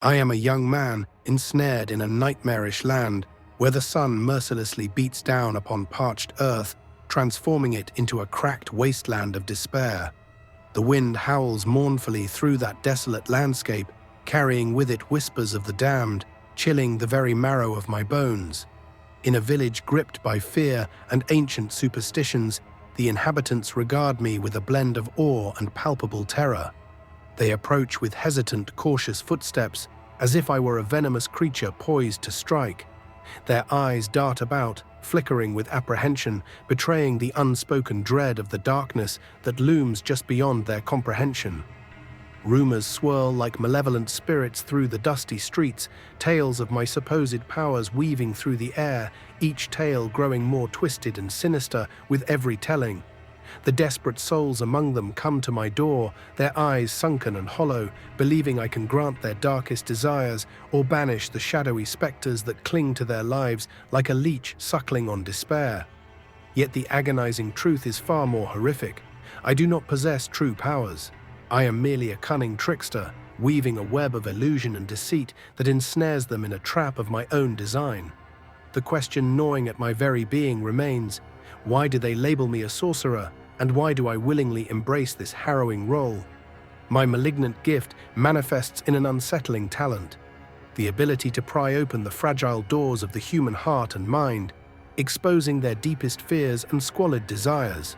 I am a young man ensnared in a nightmarish land where the sun mercilessly beats down upon parched earth, transforming it into a cracked wasteland of despair. The wind howls mournfully through that desolate landscape, carrying with it whispers of the damned, chilling the very marrow of my bones. In a village gripped by fear and ancient superstitions, the inhabitants regard me with a blend of awe and palpable terror. They approach with hesitant, cautious footsteps, as if I were a venomous creature poised to strike. Their eyes dart about, flickering with apprehension, betraying the unspoken dread of the darkness that looms just beyond their comprehension. Rumors swirl like malevolent spirits through the dusty streets, tales of my supposed powers weaving through the air, each tale growing more twisted and sinister with every telling. The desperate souls among them come to my door, their eyes sunken and hollow, believing I can grant their darkest desires or banish the shadowy specters that cling to their lives like a leech suckling on despair. Yet the agonizing truth is far more horrific. I do not possess true powers. I am merely a cunning trickster, weaving a web of illusion and deceit that ensnares them in a trap of my own design. The question gnawing at my very being remains: why do they label me a sorcerer, and why do I willingly embrace this harrowing role? My malignant gift manifests in an unsettling talent, the ability to pry open the fragile doors of the human heart and mind, exposing their deepest fears and squalid desires.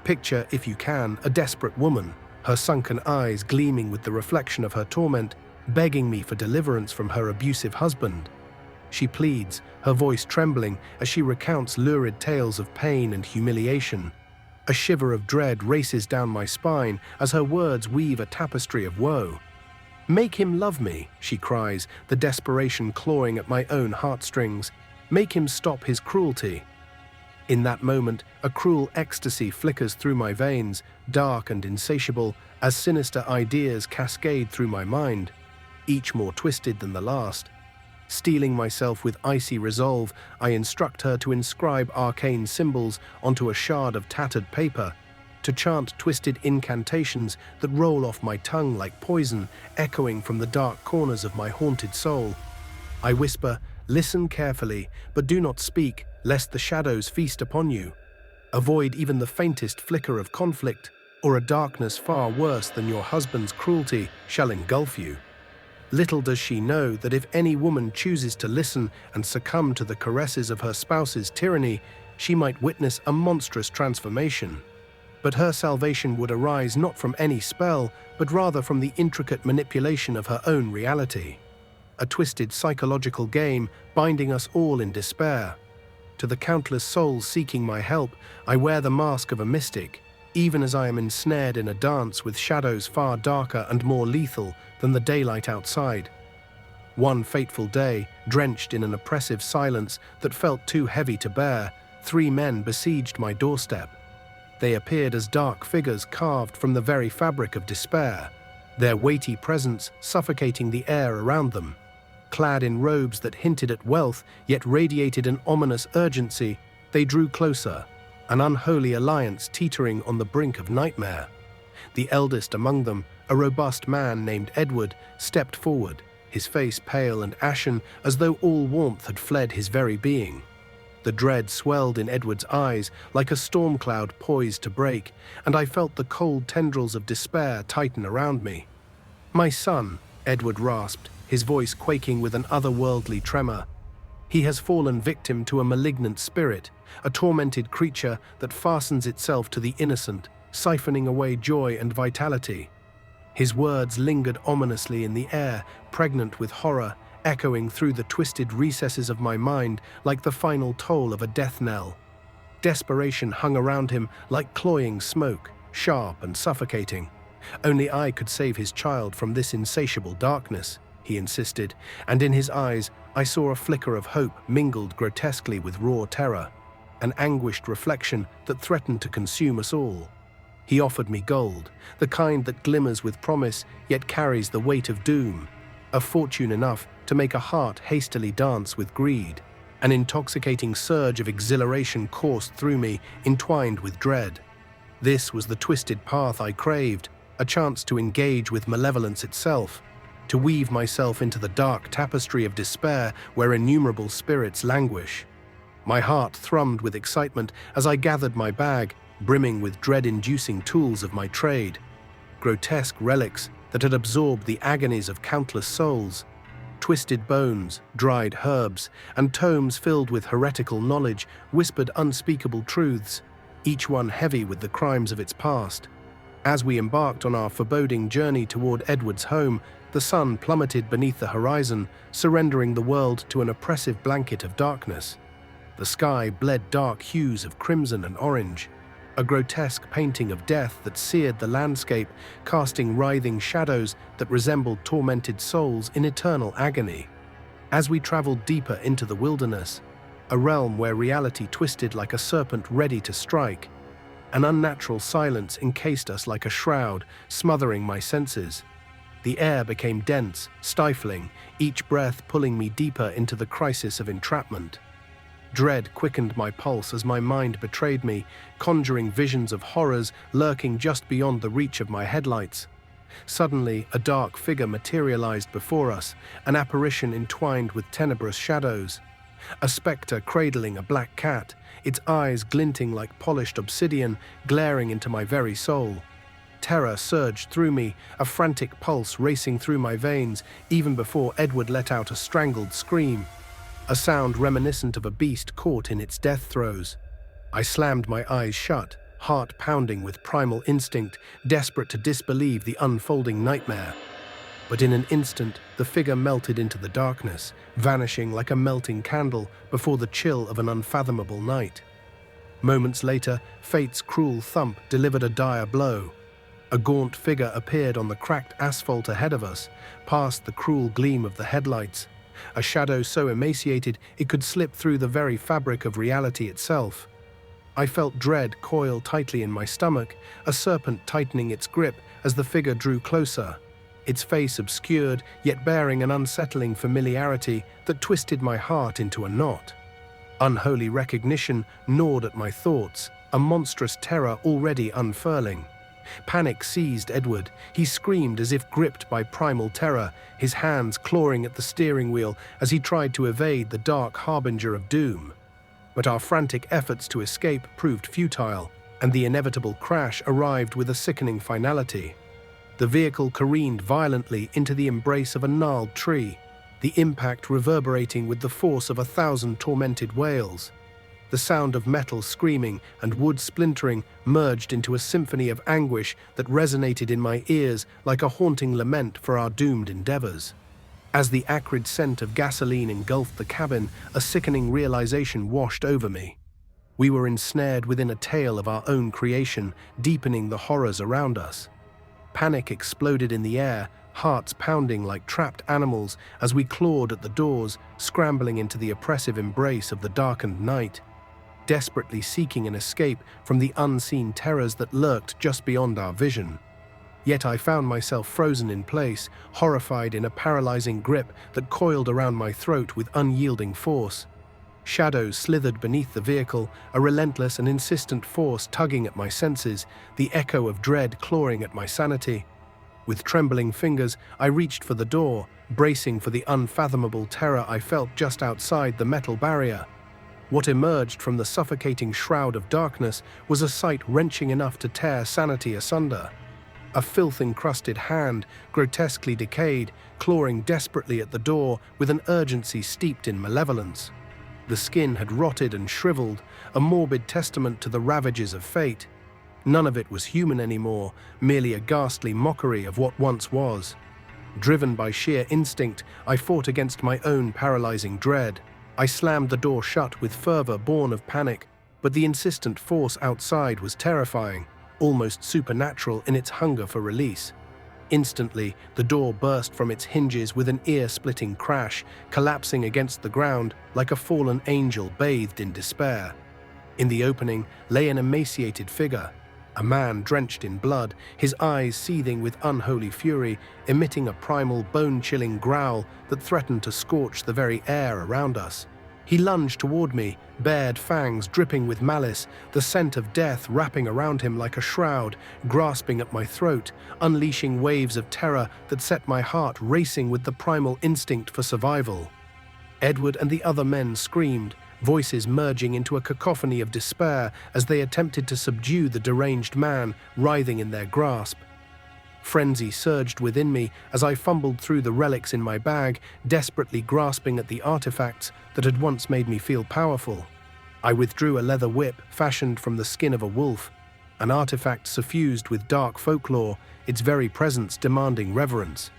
Picture, if you can, a desperate woman, her sunken eyes gleaming with the reflection of her torment, begging me for deliverance from her abusive husband. She pleads, her voice trembling as she recounts lurid tales of pain and humiliation. A shiver of dread races down my spine as her words weave a tapestry of woe. "Make him love me," she cries, the desperation clawing at my own heartstrings. "Make him stop his cruelty." In that moment, a cruel ecstasy flickers through my veins, dark and insatiable, as sinister ideas cascade through my mind, each more twisted than the last. Steeling myself with icy resolve, I instruct her to inscribe arcane symbols onto a shard of tattered paper, to chant twisted incantations that roll off my tongue like poison, echoing from the dark corners of my haunted soul. I whisper, "Listen carefully, but do not speak, lest the shadows feast upon you. Avoid even the faintest flicker of conflict, or a darkness far worse than your husband's cruelty shall engulf you." Little does she know that if any woman chooses to listen and succumb to the caresses of her spouse's tyranny, she might witness a monstrous transformation. But her salvation would arise not from any spell, but rather from the intricate manipulation of her own reality. A twisted psychological game binding us all in despair. To the countless souls seeking my help, I wear the mask of a mystic, even as I am ensnared in a dance with shadows far darker and more lethal than the daylight outside. One fateful day, drenched in an oppressive silence that felt too heavy to bear, 3 men besieged my doorstep. They appeared as dark figures carved from the very fabric of despair, their weighty presence suffocating the air around them. Clad in robes that hinted at wealth, yet radiated an ominous urgency, they drew closer, an unholy alliance teetering on the brink of nightmare. The eldest among them, a robust man named Edward, stepped forward, his face pale and ashen as though all warmth had fled his very being. The dread swelled in Edward's eyes like a storm cloud poised to break, and I felt the cold tendrils of despair tighten around me. "My son," Edward rasped, his voice quaking with an otherworldly tremor. "He has fallen victim to a malignant spirit, a tormented creature that fastens itself to the innocent, siphoning away joy and vitality." His words lingered ominously in the air, pregnant with horror, echoing through the twisted recesses of my mind like the final toll of a death knell. Desperation hung around him like cloying smoke, sharp and suffocating. Only I could save his child from this insatiable darkness, he insisted, and in his eyes I saw a flicker of hope mingled grotesquely with raw terror, an anguished reflection that threatened to consume us all. He offered me gold, the kind that glimmers with promise yet carries the weight of doom, a fortune enough to make a heart hastily dance with greed. An intoxicating surge of exhilaration coursed through me, entwined with dread. This was the twisted path I craved, a chance to engage with malevolence itself. to weave myself into the dark tapestry of despair where innumerable spirits languish. My heart thrummed with excitement as I gathered my bag, brimming with dread-inducing tools of my trade, grotesque relics that had absorbed the agonies of countless souls, twisted bones, dried herbs, and tomes filled with heretical knowledge whispered unspeakable truths, each one heavy with the crimes of its past. As we embarked on our foreboding journey toward Edward's home, the sun plummeted beneath the horizon, surrendering the world to an oppressive blanket of darkness. The sky bled dark hues of crimson and orange, a grotesque painting of death that seared the landscape, casting writhing shadows that resembled tormented souls in eternal agony. As we traveled deeper into the wilderness, a realm where reality twisted like a serpent ready to strike, an unnatural silence encased us like a shroud, smothering my senses. The air became dense, stifling, each breath pulling me deeper into the crisis of entrapment. Dread quickened my pulse as my mind betrayed me, conjuring visions of horrors lurking just beyond the reach of my headlights. Suddenly, a dark figure materialized before us, an apparition entwined with tenebrous shadows. A spectre cradling a black cat, its eyes glinting like polished obsidian, glaring into my very soul. Terror surged through me, a frantic pulse racing through my veins, even before Edward let out a strangled scream, a sound reminiscent of a beast caught in its death throes. I slammed my eyes shut, heart pounding with primal instinct, desperate to disbelieve the unfolding nightmare. But in an instant, the figure melted into the darkness, vanishing like a melting candle before the chill of an unfathomable night. Moments later, fate's cruel thump delivered a dire blow. A gaunt figure appeared on the cracked asphalt ahead of us, past the cruel gleam of the headlights, a shadow so emaciated it could slip through the very fabric of reality itself. I felt dread coil tightly in my stomach, a serpent tightening its grip as the figure drew closer, its face obscured, yet bearing an unsettling familiarity that twisted my heart into a knot. Unholy recognition gnawed at my thoughts, a monstrous terror already unfurling. Panic seized Edward. He screamed as if gripped by primal terror, his hands clawing at the steering wheel as he tried to evade the dark harbinger of doom. But our frantic efforts to escape proved futile, and the inevitable crash arrived with a sickening finality. The vehicle careened violently into the embrace of a gnarled tree, the impact reverberating with the force of 1,000 tormented wails. The sound of metal screaming and wood splintering merged into a symphony of anguish that resonated in my ears like a haunting lament for our doomed endeavors. As the acrid scent of gasoline engulfed the cabin, a sickening realization washed over me. We were ensnared within a tale of our own creation, deepening the horrors around us. Panic exploded in the air, hearts pounding like trapped animals as we clawed at the doors, scrambling into the oppressive embrace of the darkened night, desperately seeking an escape from the unseen terrors that lurked just beyond our vision. Yet I found myself frozen in place, horrified in a paralyzing grip that coiled around my throat with unyielding force. Shadows slithered beneath the vehicle, a relentless and insistent force tugging at my senses, the echo of dread clawing at my sanity. With trembling fingers, I reached for the door, bracing for the unfathomable terror I felt just outside the metal barrier. What emerged from the suffocating shroud of darkness was a sight wrenching enough to tear sanity asunder. A filth-encrusted hand, grotesquely decayed, clawing desperately at the door with an urgency steeped in malevolence. The skin had rotted and shriveled, a morbid testament to the ravages of fate. None of it was human anymore, merely a ghastly mockery of what once was. Driven by sheer instinct, I fought against my own paralyzing dread. I slammed the door shut with fervor born of panic, but the insistent force outside was terrifying, almost supernatural in its hunger for release. Instantly, the door burst from its hinges with an ear-splitting crash, collapsing against the ground like a fallen angel bathed in despair. In the opening lay an emaciated figure, a man drenched in blood, his eyes seething with unholy fury, emitting a primal, bone-chilling growl that threatened to scorch the very air around us. He lunged toward me, bared fangs dripping with malice, the scent of death wrapping around him like a shroud, grasping at my throat, unleashing waves of terror that set my heart racing with the primal instinct for survival. Edward and the other men screamed, voices merging into a cacophony of despair as they attempted to subdue the deranged man writhing in their grasp. Frenzy surged within me as I fumbled through the relics in my bag, desperately grasping at the artifacts that had once made me feel powerful. I withdrew a leather whip fashioned from the skin of a wolf, an artifact suffused with dark folklore, its very presence demanding reverence.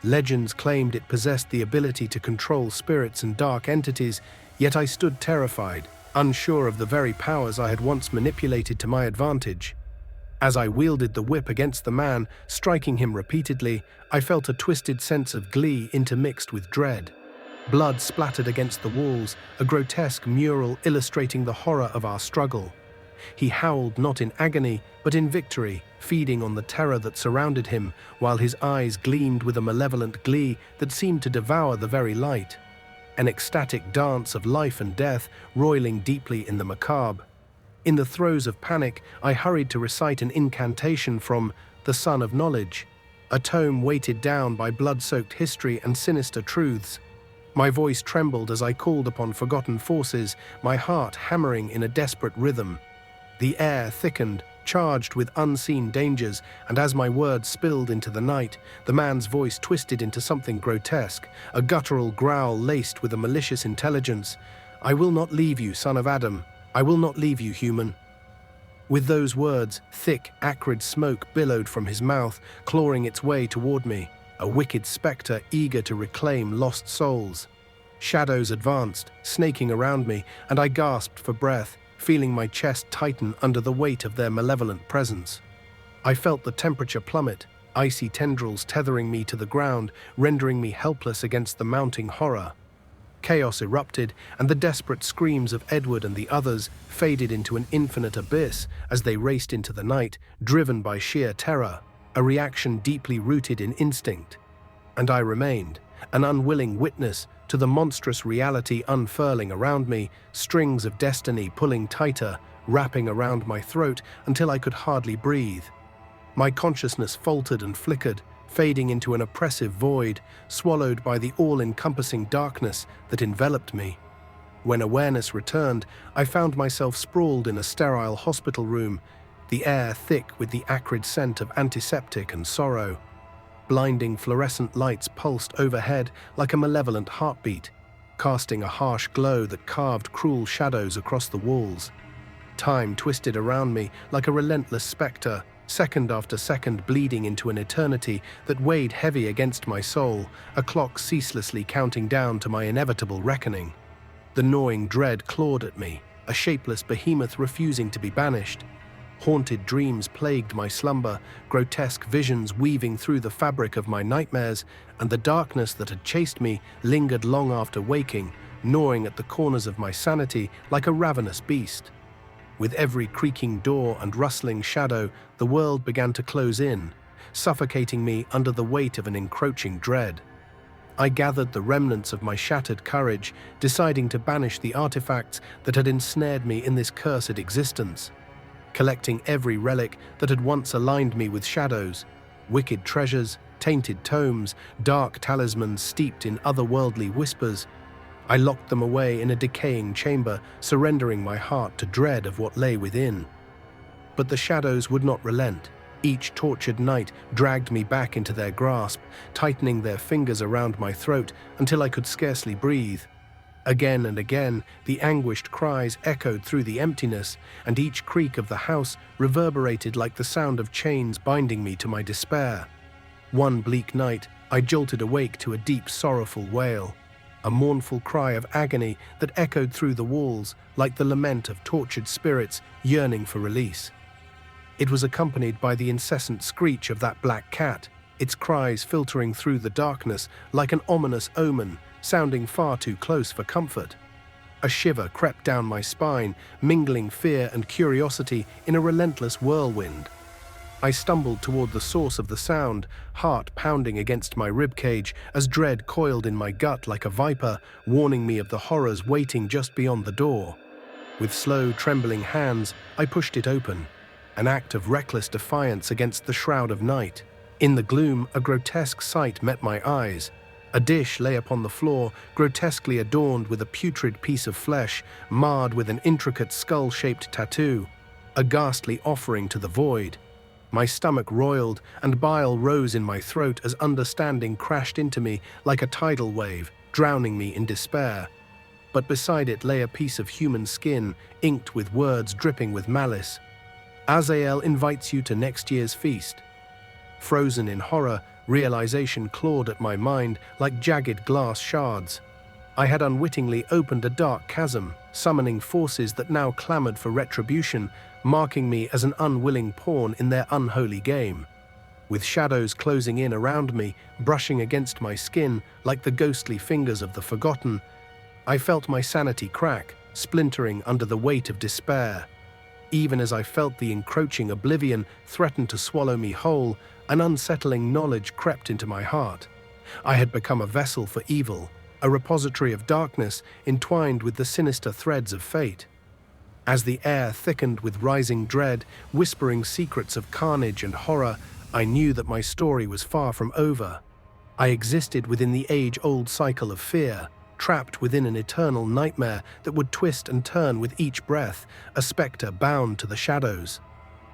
Legends claimed it possessed the ability to control spirits and dark entities, yet I stood terrified, unsure of the very powers I had once manipulated to my advantage. As I wielded the whip against the man, striking him repeatedly, I felt a twisted sense of glee intermixed with dread. Blood splattered against the walls, a grotesque mural illustrating the horror of our struggle. He howled not in agony, but in victory, feeding on the terror that surrounded him, while his eyes gleamed with a malevolent glee that seemed to devour the very light. An ecstatic dance of life and death, roiling deeply in the macabre. In the throes of panic, I hurried to recite an incantation from the Sun of Knowledge, a tome weighted down by blood-soaked history and sinister truths. My voice trembled as I called upon forgotten forces, my heart hammering in a desperate rhythm. The air thickened, charged with unseen dangers, and as my words spilled into the night, the man's voice twisted into something grotesque, a guttural growl laced with a malicious intelligence. "I will not leave you, son of Adam. I will not leave you, human." With those words, thick, acrid smoke billowed from his mouth, clawing its way toward me, a wicked spectre eager to reclaim lost souls. Shadows advanced, snaking around me, and I gasped for breath, feeling my chest tighten under the weight of their malevolent presence. I felt the temperature plummet, icy tendrils tethering me to the ground, rendering me helpless against the mounting horror. Chaos erupted, and the desperate screams of Edward and the others faded into an infinite abyss as they raced into the night, driven by sheer terror, a reaction deeply rooted in instinct. And I remained, an unwilling witness to the monstrous reality unfurling around me, strings of destiny pulling tighter, wrapping around my throat until I could hardly breathe. My consciousness faltered and flickered, fading into an oppressive void, swallowed by the all-encompassing darkness that enveloped me. When awareness returned, I found myself sprawled in a sterile hospital room, the air thick with the acrid scent of antiseptic and sorrow. Blinding fluorescent lights pulsed overhead like a malevolent heartbeat, casting a harsh glow that carved cruel shadows across the walls. Time twisted around me like a relentless spectre, second after second bleeding into an eternity that weighed heavy against my soul, a clock ceaselessly counting down to my inevitable reckoning. The gnawing dread clawed at me, a shapeless behemoth refusing to be banished. Haunted dreams plagued my slumber, grotesque visions weaving through the fabric of my nightmares, and the darkness that had chased me lingered long after waking, gnawing at the corners of my sanity like a ravenous beast. With every creaking door and rustling shadow, the world began to close in, suffocating me under the weight of an encroaching dread. I gathered the remnants of my shattered courage, deciding to banish the artifacts that had ensnared me in this cursed existence. Collecting every relic that had once aligned me with shadows, wicked treasures, tainted tomes, dark talismans steeped in otherworldly whispers, I locked them away in a decaying chamber, surrendering my heart to dread of what lay within. But the shadows would not relent. Each tortured night dragged me back into their grasp, tightening their fingers around my throat until I could scarcely breathe. Again and again, the anguished cries echoed through the emptiness, and each creak of the house reverberated like the sound of chains binding me to my despair. One bleak night, I jolted awake to a deep, sorrowful wail, a mournful cry of agony that echoed through the walls like the lament of tortured spirits yearning for release. It was accompanied by the incessant screech of that black cat, its cries filtering through the darkness like an ominous omen, sounding far too close for comfort. A shiver crept down my spine, mingling fear and curiosity in a relentless whirlwind. I stumbled toward the source of the sound, heart pounding against my ribcage as dread coiled in my gut like a viper, warning me of the horrors waiting just beyond the door. With slow, trembling hands, I pushed it open, an act of reckless defiance against the shroud of night. In the gloom, a grotesque sight met my eyes. A dish lay upon the floor, grotesquely adorned with a putrid piece of flesh, marred with an intricate skull-shaped tattoo, a ghastly offering to the void. My stomach roiled, and bile rose in my throat as understanding crashed into me like a tidal wave, drowning me in despair. But beside it lay a piece of human skin, inked with words dripping with malice. Azael invites you to next year's feast. Frozen in horror, realization clawed at my mind like jagged glass shards. I had unwittingly opened a dark chasm, summoning forces that now clamored for retribution, marking me as an unwilling pawn in their unholy game. With shadows closing in around me, brushing against my skin like the ghostly fingers of the forgotten, I felt my sanity crack, splintering under the weight of despair. Even as I felt the encroaching oblivion threaten to swallow me whole, an unsettling knowledge crept into my heart. I had become a vessel for evil, a repository of darkness entwined with the sinister threads of fate. As the air thickened with rising dread, whispering secrets of carnage and horror, I knew that my story was far from over. I existed within the age-old cycle of fear, trapped within an eternal nightmare that would twist and turn with each breath, a spectre bound to the shadows.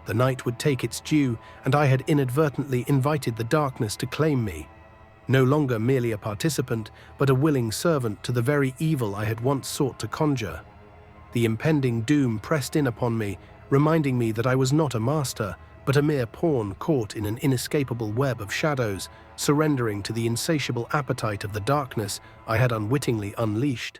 The night would take its due, and I had inadvertently invited the darkness to claim me. No longer merely a participant, but a willing servant to the very evil I had once sought to conjure. The impending doom pressed in upon me, reminding me that I was not a master, but a mere pawn caught in an inescapable web of shadows, surrendering to the insatiable appetite of the darkness I had unwittingly unleashed.